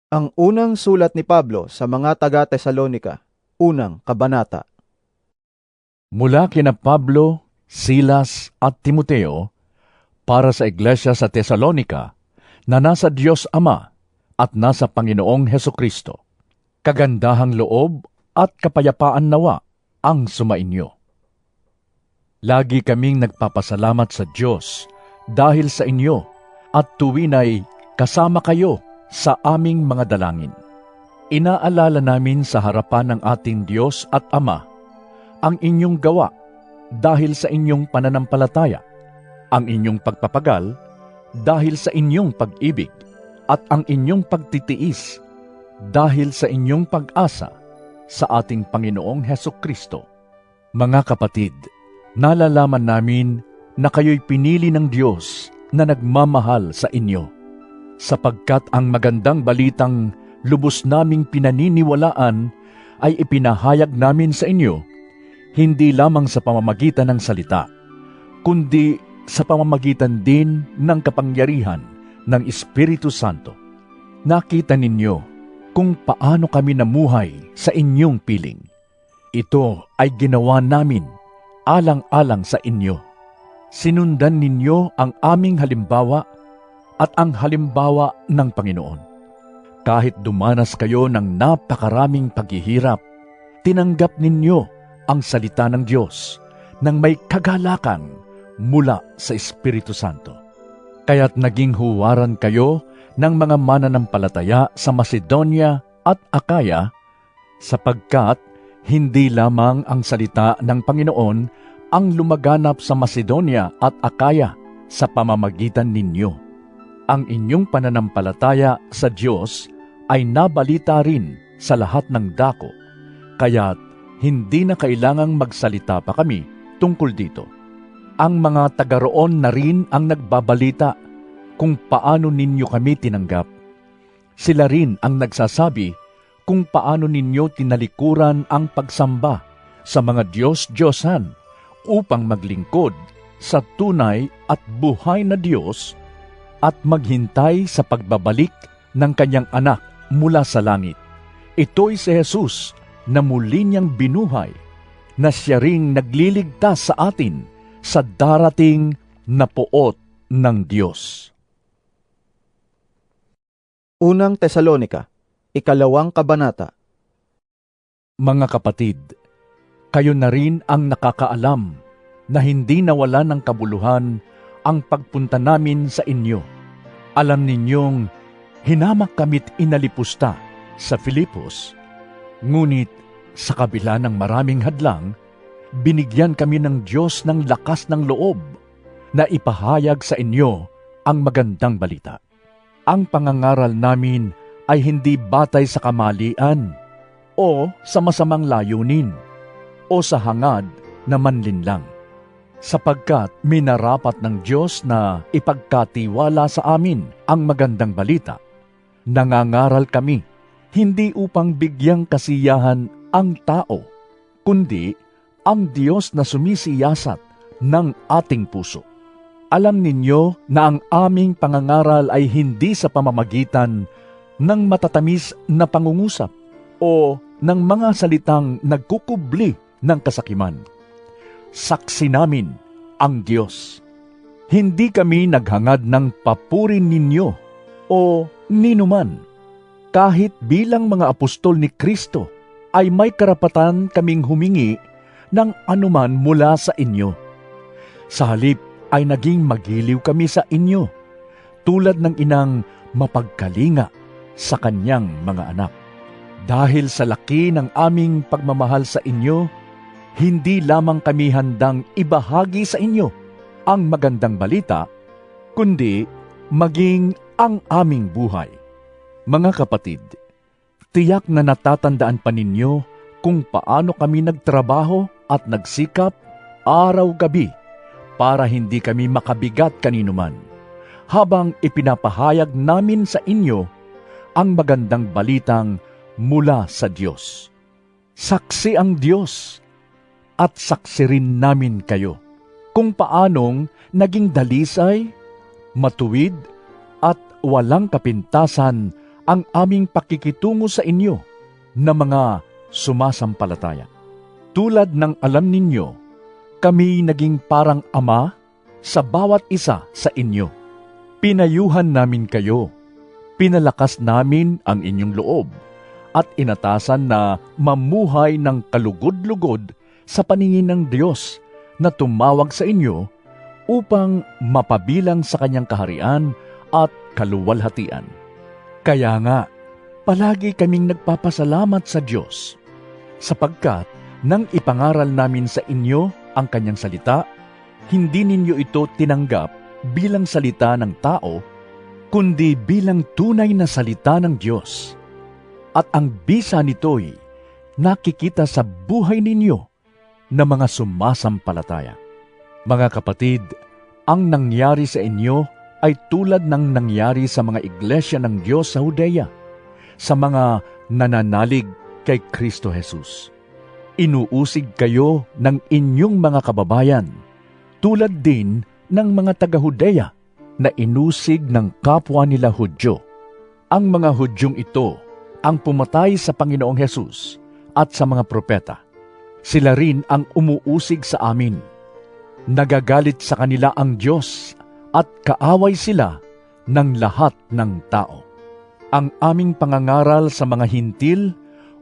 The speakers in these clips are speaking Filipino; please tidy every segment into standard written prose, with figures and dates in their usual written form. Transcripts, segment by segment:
Ang unang sulat ni Pablo sa mga taga-Tesalonika, unang kabanata. Mula kina Pablo, Silas at Timoteo, para sa iglesia sa Tesalonika, na nasa Diyos Ama at nasa Panginoong Hesukristo. Kagandahang loob at kapayapaan nawa ang sumainyo. Lagi kaming nagpapasalamat sa Diyos dahil sa inyo at tuwinay kasama kayo sa aming mga dalangin. Inaalala namin sa harapan ng ating Diyos at Ama ang inyong gawa dahil sa inyong pananampalataya, ang inyong pagpapagal dahil sa inyong pag-ibig, at ang inyong pagtitiis dahil sa inyong pag-asa sa ating Panginoong Hesukristo. Mga kapatid, nalalaman namin na kayo'y pinili ng Diyos na nagmamahal sa inyo, sapagkat ang magandang balitang lubos naming pinaniniwalaan ay ipinahayag namin sa inyo, hindi lamang sa pamamagitan ng salita, kundi sa pamamagitan din ng kapangyarihan ng Espiritu Santo. Nakita ninyo kung paano kami namuhay sa inyong piling. Ito ay ginawa namin alang-alang sa inyo. Sinundan ninyo ang aming halimbawa at ang halimbawa ng Panginoon. Kahit dumanas kayo ng napakaraming paghihirap, tinanggap ninyo ang salita ng Diyos nang may kagalakan mula sa Espiritu Santo. Kaya't naging huwaran kayo ng mga mananampalataya sa Macedonia at Akaya, sapagkat hindi lamang ang salita ng Panginoon ang lumaganap sa Macedonia at Akaya sa pamamagitan ninyo. Ang inyong pananampalataya sa Diyos ay nabalita rin sa lahat ng dako, kaya't hindi na kailangang magsalita pa kami tungkol dito. Ang mga taga-roon na rin ang nagbabalita kung paano ninyo kami tinanggap. Sila rin ang nagsasabi kung paano ninyo tinalikuran ang pagsamba sa mga Diyos-Diyosan upang maglingkod sa tunay at buhay na Diyos at maghintay sa pagbabalik ng kanyang anak mula sa langit. Ito'y si Jesus na muli niyang binuhay, na siya ring nagliligtas sa atin sa darating na poot ng Diyos. Unang Tesalonika, ikalawang kabanata. Mga kapatid, kayo na rin ang nakakaalam na hindi nawala ng kabuluhan ang pagpunta namin sa inyo. Alam ninyong hinamak kami't inalipusta sa Filipos, ngunit sa kabila ng maraming hadlang, binigyan kami ng Diyos ng lakas ng loob na ipahayag sa inyo ang magandang balita. Ang pangangaral namin ay hindi batay sa kamalian o sa masamang layunin o sa hangad na manlinlang, sapagkat minarapat ng Diyos na ipagkatiwala sa amin ang magandang balita. Nangangaral kami hindi upang bigyang kasiyahan ang tao, kundi ang Diyos na sumisiyasat ng ating puso. Alam ninyo na ang aming pangangaral ay hindi sa pamamagitan ng matatamis na pangungusap o ng mga salitang nagkukubli ng kasakiman. Saksi namin ang Diyos. Hindi kami naghangad ng papurin ninyo o ninuman. Kahit bilang mga apostol ni Kristo, ay may karapatan kaming humingi ng anuman mula sa inyo. Sa halip ay naging magiliw kami sa inyo, tulad ng inang mapagkalinga sa kanyang mga anak. Dahil sa laki ng aming pagmamahal sa inyo, hindi lamang kami handang ibahagi sa inyo ang magandang balita, kundi maging ang aming buhay. Mga kapatid, tiyak na natatandaan pa ninyo kung paano kami nagtrabaho at nagsikap araw-gabi para hindi kami makabigat kaninuman, habang ipinapahayag namin sa inyo ang magandang balitang mula sa Diyos. Saksi ang Diyos at saksi rin namin kayo kung paanong naging dalisay, matuwid at walang kapintasan ang aming pakikitungo sa inyo na mga sumasampalataya. Tulad ng alam ninyo, kami naging parang ama sa bawat isa sa inyo. Pinayuhan namin kayo, pinalakas namin ang inyong loob, at inatasan na mamuhay ng kalugod-lugod sa paningin ng Diyos na tumawag sa inyo upang mapabilang sa kanyang kaharian at kaluwalhatian. Kaya nga, palagi kaming nagpapasalamat sa Diyos, sapagkat nang ipangaral namin sa inyo ang kanyang salita, hindi ninyo ito tinanggap bilang salita ng tao, kundi bilang tunay na salita ng Diyos. At ang bisa nito'y nakikita sa buhay ninyo na mga sumasampalataya. Mga kapatid, ang nangyari sa inyo ay tulad ng nangyari sa mga iglesia ng Diyos sa Judea, sa mga nananalig kay Kristo Jesus. Inuusig kayo ng inyong mga kababayan, tulad din ng mga taga-Judea na inusig ng kapwa nila Hudyo. Ang mga Hudyong ito ang pumatay sa Panginoong Hesus at sa mga propeta. Sila rin ang umuusig sa amin. Nagagalit sa kanila ang Diyos at kaaway sila ng lahat ng tao. Ang aming pangangaral sa mga hintil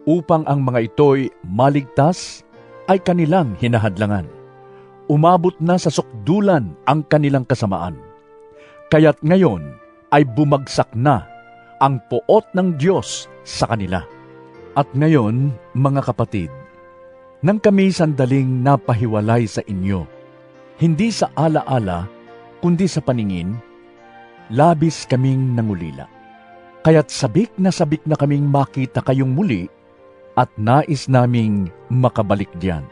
upang ang mga ito'y maligtas ay kanilang hinahadlangan. Umabot na sa sukdulan ang kanilang kasamaan. Kaya't ngayon ay bumagsak na ang poot ng Diyos sa kanila. At ngayon, mga kapatid, nang kami sandaling napahiwalay sa inyo, hindi sa alaala, kundi sa paningin, labis kaming nangulila. Kaya't sabik na kaming makita kayong muli at nais naming makabalik diyan.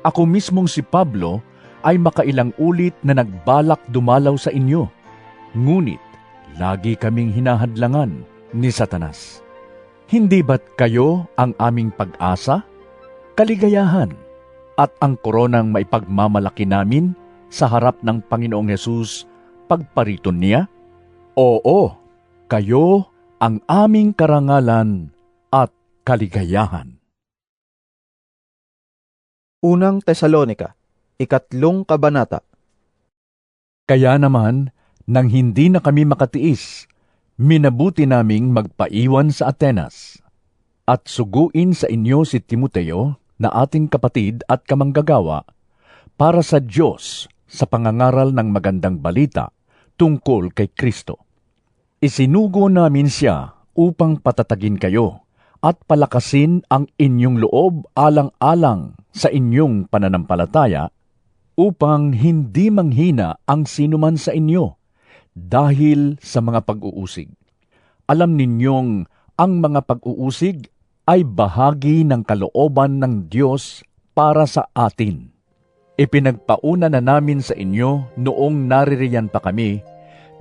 Ako mismong si Pablo ay makailang ulit na nagbalak dumalaw sa inyo, ngunit lagi kaming hinahadlangan ni Satanas. Hindi ba't kayo ang aming pag-asa, kaligayahan, at ang koronang maipagmamalaki namin sa harap ng Panginoong Hesus pagpariton niya? Oo, kayo ang aming karangalan at kaligayahan. Unang Tesalonika, 3 kabanata. Kaya naman, nang hindi na kami makatiis, minabuti naming magpaiwan sa Atenas at suguin sa inyo si Timoteo na ating kapatid at kamanggagawa para sa Diyos sa pangangaral ng magandang balita tungkol kay Kristo. Isinugo namin siya upang patatagin kayo at palakasin ang inyong loob alang-alang sa inyong pananampalataya upang hindi manghina ang sinuman sa inyo dahil sa mga pag-uusig. Alam ninyong ang mga pag-uusig ay bahagi ng kalooban ng Diyos para sa atin. Ipinagpauna na namin sa inyo noong naririyan pa kami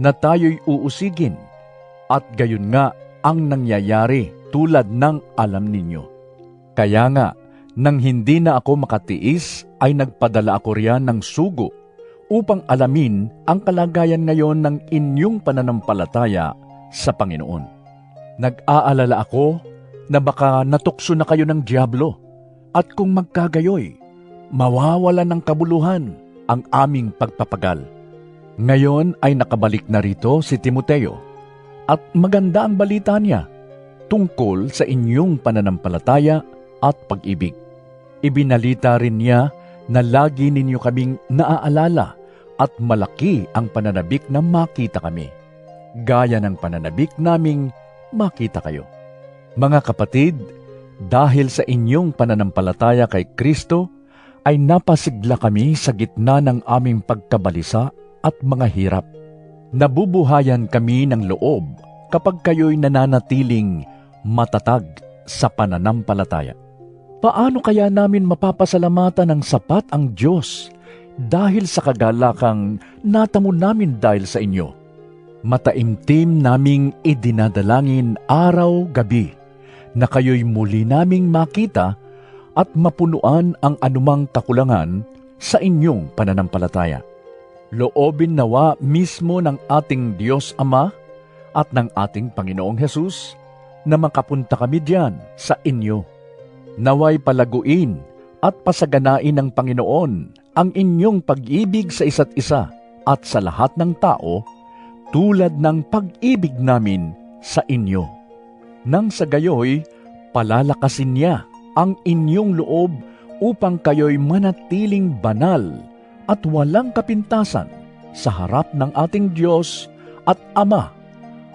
na tayo'y uusigin at gayon nga ang nangyayari tulad ng alam ninyo. Kaya nga, nang hindi na ako makatiis ay nagpadala ako riyan ng sugo upang alamin ang kalagayan ngayon ng inyong pananampalataya sa Panginoon. Nag-aalala ako na baka natukso na kayo ng dyablo at kung magkagayoy, mawawala ng kabuluhan ang aming pagpapagal. Ngayon ay nakabalik na rito si Timoteo at maganda ang balita niya tungkol sa inyong pananampalataya at pag-ibig. Ibinalita rin niya na lagi ninyo kaming naaalala at malaki ang pananabik na makita kami, gaya ng pananabik naming makita kayo. Mga kapatid, dahil sa inyong pananampalataya kay Kristo, ay napasigla kami sa gitna ng aming pagkabalisa at mga hirap. Nabubuhayan kami ng loob kapag kayo'y nananatiling matatag sa pananampalataya. Paano kaya namin mapapasalamatan ng sapat ang Diyos dahil sa kagalakang natamo namin dahil sa inyo? Mataimtim naming idinadalangin araw-gabi na kayo'y muli naming makita at mapunuan ang anumang kakulangan sa inyong pananampalataya. Loobin nawa mismo ng ating Diyos Ama at ng ating Panginoong Hesus na makapunta kami diyan sa inyo. Naway palaguin at pasaganain ng Panginoon ang inyong pag-ibig sa isa't isa at sa lahat ng tao tulad ng pag-ibig namin sa inyo. Nang sa gayoy, palalakasin niya ang inyong loob upang kayo'y manatiling banal at walang kapintasan sa harap ng ating Diyos at Ama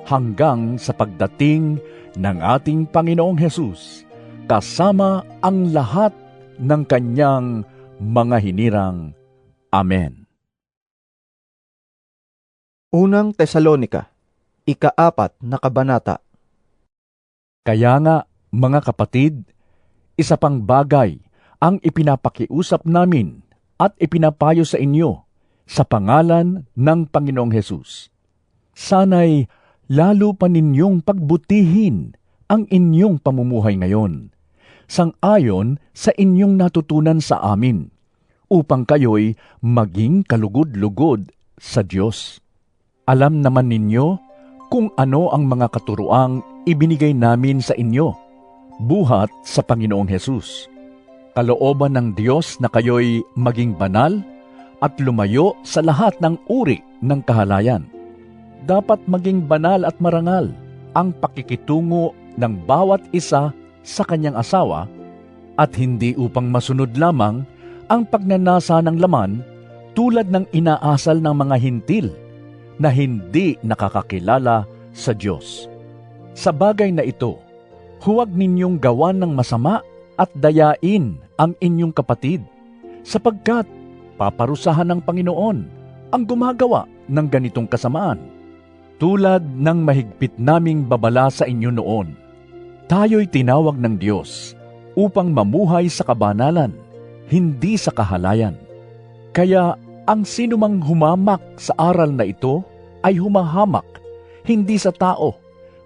hanggang sa pagdating ng ating Panginoong Hesus, kasama ang lahat ng kanyang mga hinirang. Amen. Unang Tesalonika, 4 na kabanata. Kaya nga, mga kapatid, isa pang bagay ang ipinapakiusap namin at ipinapayo sa inyo sa pangalan ng Panginoong Hesus. Sana'y lalo pa ninyong pagbutihin ang inyong pamumuhay ngayon, sang-ayon sa inyong natutunan sa amin, upang kayo'y maging kalugod-lugod sa Diyos. Alam naman ninyo kung ano ang mga katuroang ibinigay namin sa inyo, buhat sa Panginoong Hesus. Kalooban ng Diyos na kayo'y maging banal at lumayo sa lahat ng uri ng kahalayan. Dapat maging banal at marangal ang pakikitungo ng bawat isa sa kanyang asawa at hindi upang masunod lamang ang pagnanasa ng laman tulad ng inaasal ng mga hintil na hindi nakakakilala sa Diyos. Sa bagay na ito, huwag ninyong gawan ng masama at dayain ang inyong kapatid, sapagkat paparusahan ng Panginoon ang gumagawa ng ganitong kasamaan. Tulad ng mahigpit naming babala sa inyo noon, tayo'y tinawag ng Diyos upang mamuhay sa kabanalan, hindi sa kahalayan. Kaya ang sinumang humamak sa aral na ito ay humahamak hindi sa tao,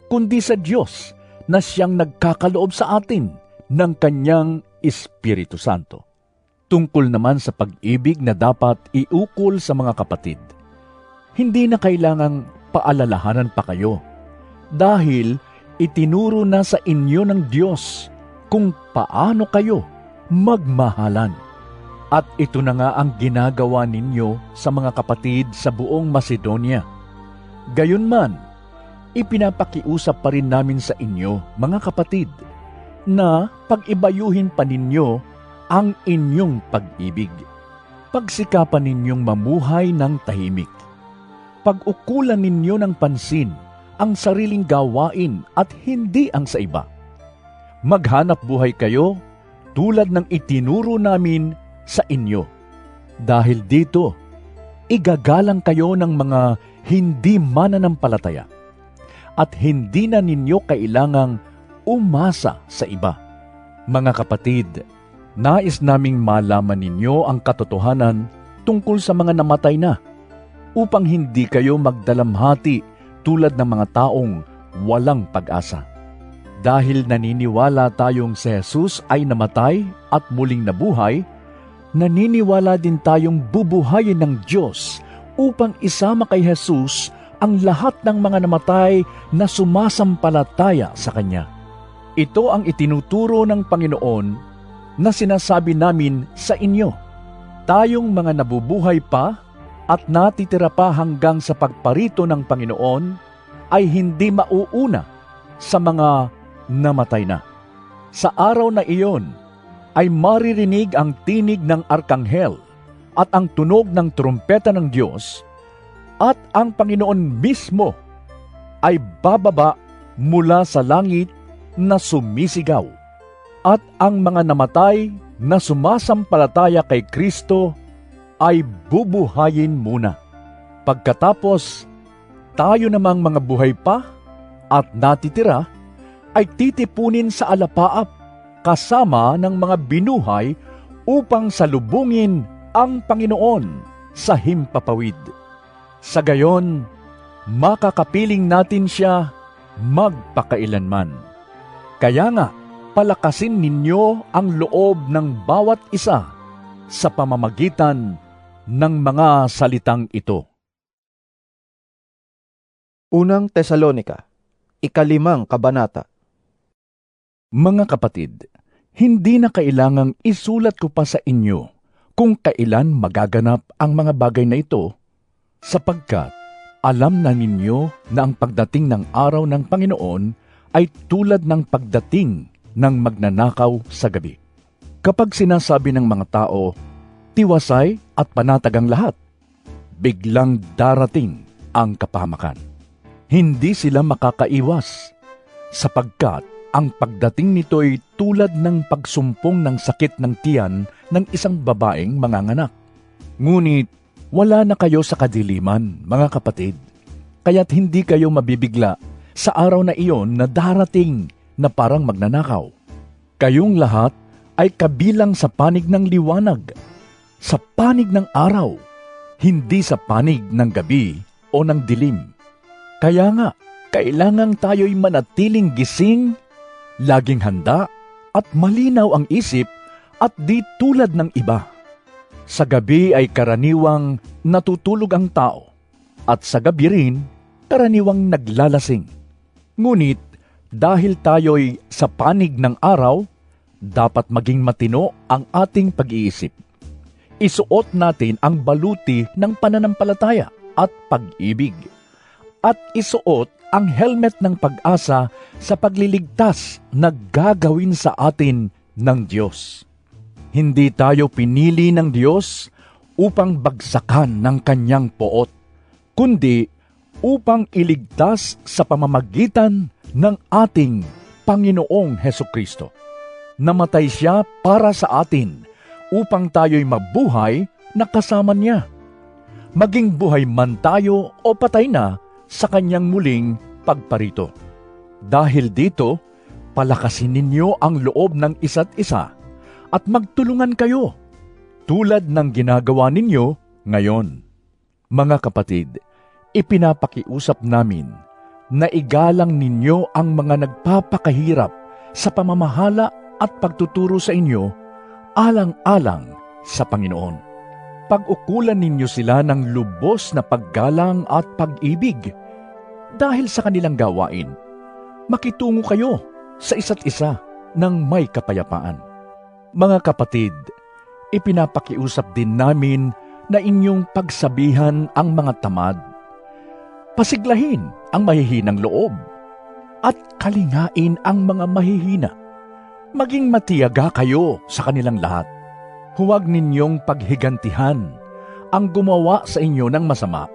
kundi sa Diyos na siyang nagkakaloob sa atin ng kanyang Espiritu Santo. Tungkol naman sa pag-ibig na dapat iukol sa mga kapatid, hindi na kailangang paalalahanan pa kayo dahil itinuro na sa inyo ng Diyos kung paano kayo magmahalan. At ito na nga ang ginagawa ninyo sa mga kapatid sa buong Macedonia. Gayunman, ipinapakiusap pa rin namin sa inyo, mga kapatid, na pag-ibayuhin pa ninyo ang inyong pag-ibig. Pagsikapan ninyong mamuhay ng tahimik. Pag-ukulan ninyo ng pansin ang sariling gawain at hindi ang sa iba. Maghanap buhay kayo tulad ng itinuro namin sa inyo. Dahil dito, igagalang kayo ng mga hindi mananampalataya at hindi na ninyo kailangang umasa sa iba. Mga kapatid, nais naming malaman ninyo ang katotohanan tungkol sa mga namatay na, upang hindi kayo magdalamhati tulad ng mga taong walang pag-asa. Dahil naniniwala tayong si Jesus ay namatay at muling nabuhay, naniniwala din tayong bubuhayin ng Diyos upang isama kay Jesus ang lahat ng mga namatay na sumasampalataya sa Kanya. Ito ang itinuturo ng Panginoon na sinasabi namin sa inyo. Tayong mga nabubuhay pa at natitira pa hanggang sa pagparito ng Panginoon ay hindi mauuna sa mga namatay na. Sa araw na iyon ay maririnig ang tinig ng arkanghel at ang tunog ng trumpeta ng Diyos, at ang Panginoon mismo ay bababa mula sa langit na sumisigaw, at ang mga namatay na sumasampalataya kay Kristo ay bubuhayin muna. Pagkatapos, tayo namang mga buhay pa at natitira ay titipunin sa alapaap kasama ng mga binuhay upang salubungin ang Panginoon sa himpapawid. Sa gayon, makakapiling natin siya magpakailanman. Kaya nga, palakasin ninyo ang loob ng bawat isa sa pamamagitan ng mga salitang ito. Unang Tesalonika, 5 kabanata. Mga kapatid, hindi na kailangang isulat ko pa sa inyo kung kailan magaganap ang mga bagay na ito, sapagkat alam na ninyo na ang pagdating ng araw ng Panginoon ay tulad ng pagdating ng magnanakaw sa gabi. Kapag sinasabi ng mga tao, tiwasay at panatag ang lahat, biglang darating ang kapahamakan. Hindi sila makakaiwas, sapagkat ang pagdating nito'y tulad ng pagsumpong ng sakit ng tiyan ng isang babaeng manganganak. Ngunit wala na kayo sa kadiliman, mga kapatid, kaya't hindi kayo mabibigla sa araw na iyon na darating na parang magnanakaw. Kayong lahat ay kabilang sa panig ng liwanag, sa panig ng araw, hindi sa panig ng gabi o ng dilim. Kaya nga, kailangang tayo'y manatiling gising, laging handa at malinaw ang isip at di tulad ng iba. Sa gabi ay karaniwang natutulog ang tao at sa gabi rin karaniwang naglalasing. Ngunit dahil tayo'y sa panig ng araw, dapat maging matino ang ating pag-iisip. Isuot natin ang baluti ng pananampalataya at pag-ibig. At isuot ang helmet ng pag-asa sa pagliligtas na gagawin sa atin ng Diyos. Hindi tayo pinili ng Diyos upang bagsakan ng kanyang poot, kundi upang iligtas sa pamamagitan ng ating Panginoong Hesukristo. Namatay siya para sa atin upang tayo'y mabuhay na kasama niya. Maging buhay man tayo o patay na sa kanyang muling pagparito. Dahil dito, palakasin ninyo ang loob ng isa't isa at magtulungan kayo tulad ng ginagawa ninyo ngayon. Mga kapatid, ipinapakiusap namin na igalang ninyo ang mga nagpapakahirap sa pamamahala at pagtuturo sa inyo alang-alang sa Panginoon. Pag-ukulan ninyo sila ng lubos na paggalang at pag-ibig. Dahil sa kanilang gawain, makitungo kayo sa isa't isa ng may kapayapaan. Mga kapatid, ipinapakiusap din namin na inyong pagsabihan ang mga tamad, pasiglahin ang mahihinang loob, at kalingain ang mga mahihina. Maging matiyaga kayo sa kanilang lahat. Huwag ninyong paghigantihan ang gumawa sa inyo ng masama.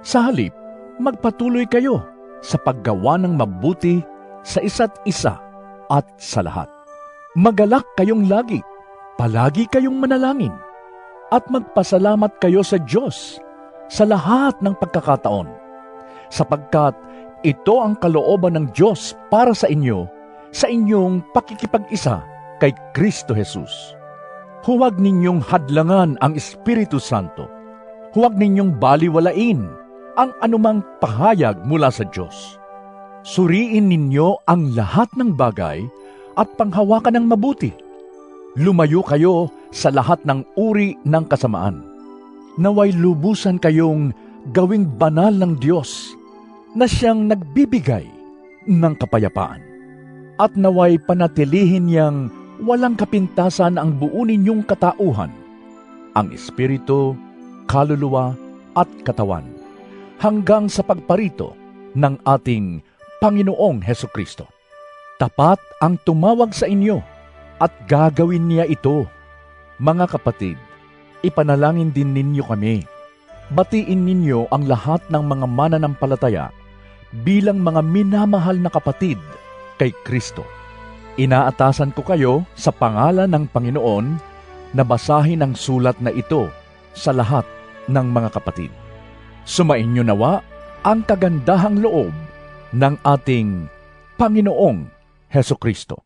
Sa halip, magpatuloy kayo sa paggawa ng mabuti sa isa't isa at sa lahat. Magalak kayong lagi, palagi kayong manalangin, at magpasalamat kayo sa Diyos sa lahat ng pagkakataon, sapagkat ito ang kalooban ng Diyos para sa inyo sa inyong pakikipag-isa kay Kristo Jesus. Huwag ninyong hadlangan ang Espiritu Santo. Huwag ninyong baliwalain ang anumang pahayag mula sa Diyos. Suriin ninyo ang lahat ng bagay at panghawakan ng mabuti. Lumayo kayo sa lahat ng uri ng kasamaan. Naway lubusan kayong gawing banal ng Diyos na siyang nagbibigay ng kapayapaan. At naway panatilihin niyang walang kapintasan ang buo ninyong katauhan, ang espiritu, kaluluwa at katawan, hanggang sa pagparito ng ating Panginoong Hesukristo. Tapat ang tumawag sa inyo at gagawin niya ito. Mga kapatid, ipanalangin din ninyo kami. Batiin ninyo ang lahat ng mga mananampalataya bilang mga minamahal na kapatid kay Kristo. Inaatasan ko kayo sa pangalan ng Panginoon na basahin ang sulat na ito sa lahat ng mga kapatid. Sumainyo nawa ang kagandahang loob ng ating Panginoong Hesukristo.